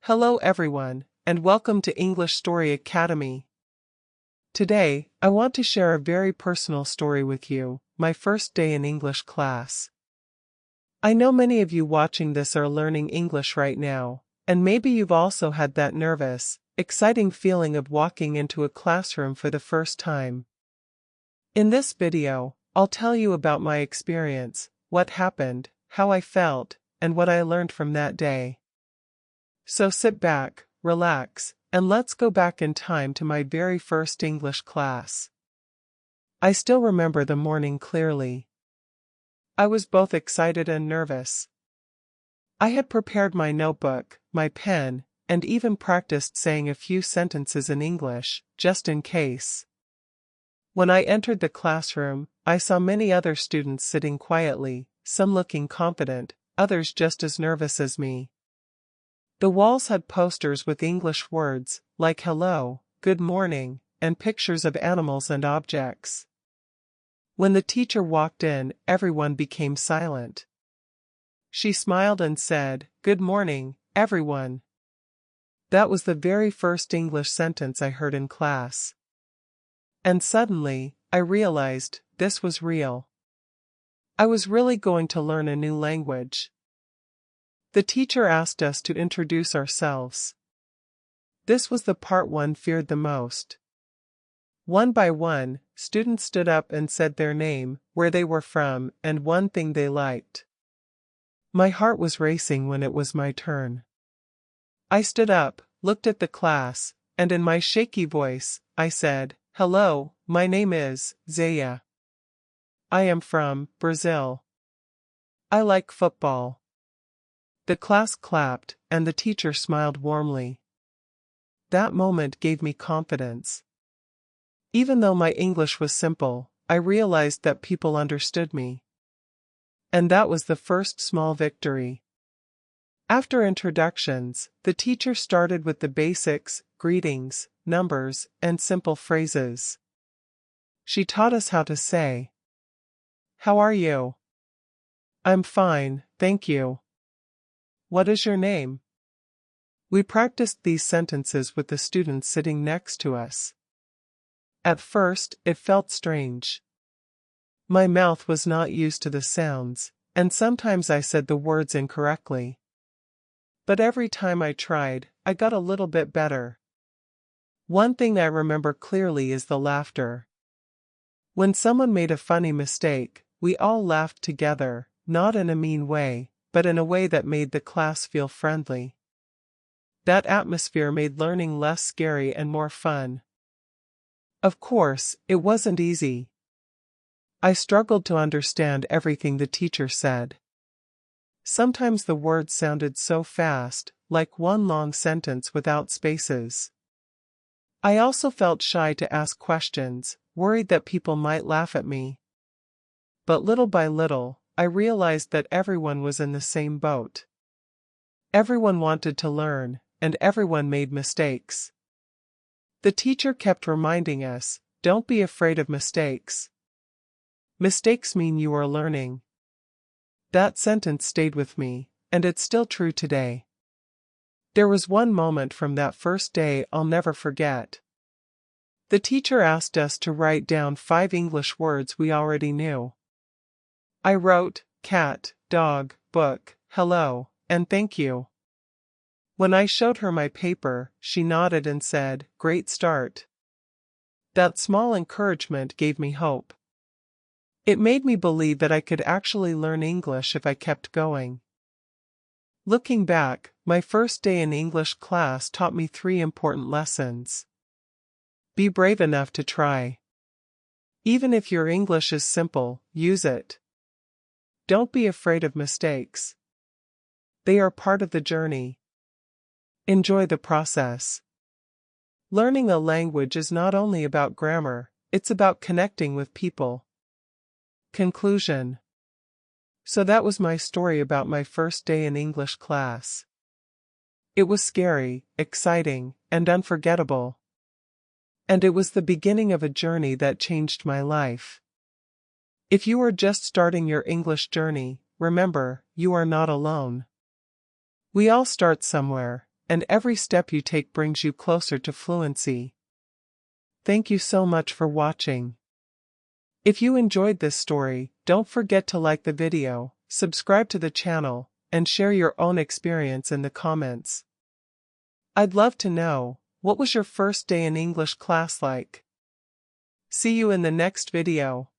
Hello everyone, and welcome to English Story Academy. Today, I want to share a very personal story with you, my first day in English class. I know many of you watching this are learning English right now, and maybe you've also had that nervous, exciting feeling of walking into a classroom for the first time. In this video, I'll tell you about my experience, what happened, how I felt, and what I learned from that day. So sit back, relax, and let's go back in time to my very first English class. I still remember the morning clearly. I was both excited and nervous. I had prepared my notebook, my pen, and even practiced saying a few sentences in English, just in case. When I entered the classroom, I saw many other students sitting quietly, some looking confident, others just as nervous as me. The walls had posters with English words, like hello, good morning, and pictures of animals and objects. When the teacher walked in, everyone became silent. She smiled and said, "Good morning, everyone." That was the very first English sentence I heard in class. And suddenly, I realized, this was real. I was really going to learn a new language. The teacher asked us to introduce ourselves. This was the part one feared the most. One by one, students stood up and said their name, where they were from, and one thing they liked. My heart was racing when it was my turn. I stood up, looked at the class, and in my shaky voice, I said, "Hello, my name is Zaya. I am from Brazil. I like football." The class clapped, and the teacher smiled warmly. That moment gave me confidence. Even though my English was simple, I realized that people understood me. And that was the first small victory. After introductions, the teacher started with the basics, greetings, numbers, and simple phrases. She taught us how to say, "How are you?" "I'm fine, thank you." "What is your name?" We practiced these sentences with the students sitting next to us. At first, it felt strange. My mouth was not used to the sounds, and sometimes I said the words incorrectly. But every time I tried, I got a little bit better. One thing I remember clearly is the laughter. When someone made a funny mistake, we all laughed together, not in a mean way, but in a way that made the class feel friendly. That atmosphere made learning less scary and more fun. Of course, it wasn't easy. I struggled to understand everything the teacher said. Sometimes the words sounded so fast, like one long sentence without spaces. I also felt shy to ask questions, worried that people might laugh at me. But little by little, I realized that everyone was in the same boat. Everyone wanted to learn, and everyone made mistakes. The teacher kept reminding us, don't be afraid of mistakes. Mistakes mean you are learning. That sentence stayed with me, and it's still true today. There was one moment from that first day I'll never forget. The teacher asked us to write down 5 English words we already knew. I wrote, cat, dog, book, hello, and thank you. When I showed her my paper, she nodded and said, "Great start." That small encouragement gave me hope. It made me believe that I could actually learn English if I kept going. Looking back, my first day in English class taught me 3 important lessons. Be brave enough to try. Even if your English is simple, use it. Don't be afraid of mistakes. They are part of the journey. Enjoy the process. Learning a language is not only about grammar, it's about connecting with people. Conclusion. So that was my story about my first day in English class. It was scary, exciting, and unforgettable. And it was the beginning of a journey that changed my life. If you are just starting your English journey, remember, you are not alone. We all start somewhere, and every step you take brings you closer to fluency. Thank you so much for watching. If you enjoyed this story, don't forget to like the video, subscribe to the channel, and share your own experience in the comments. I'd love to know, what was your first day in English class like? See you in the next video.